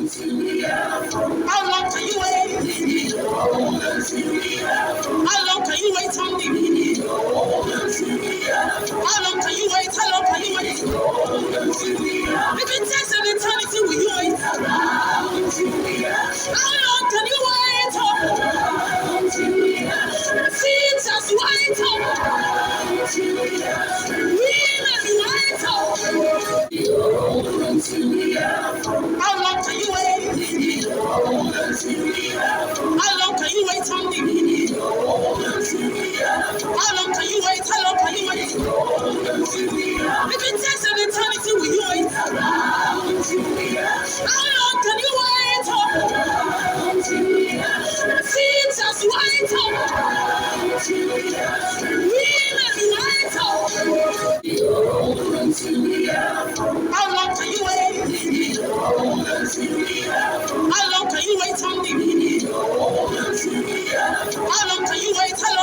How long can you wait? How long can you wait on me? How long can you wait? How long can you wait? If it takes an eternity, will you wait? How long can you wait? Jesus, wait. Women, wait. How long can you wait? How long can you wait on me? How long can you wait? How long can you wait? If it takes an eternity, will you wait? How long can you wait? Jesus, wait. Women, wait. How long can you wait? How long can you wait on me? How long can you wait? How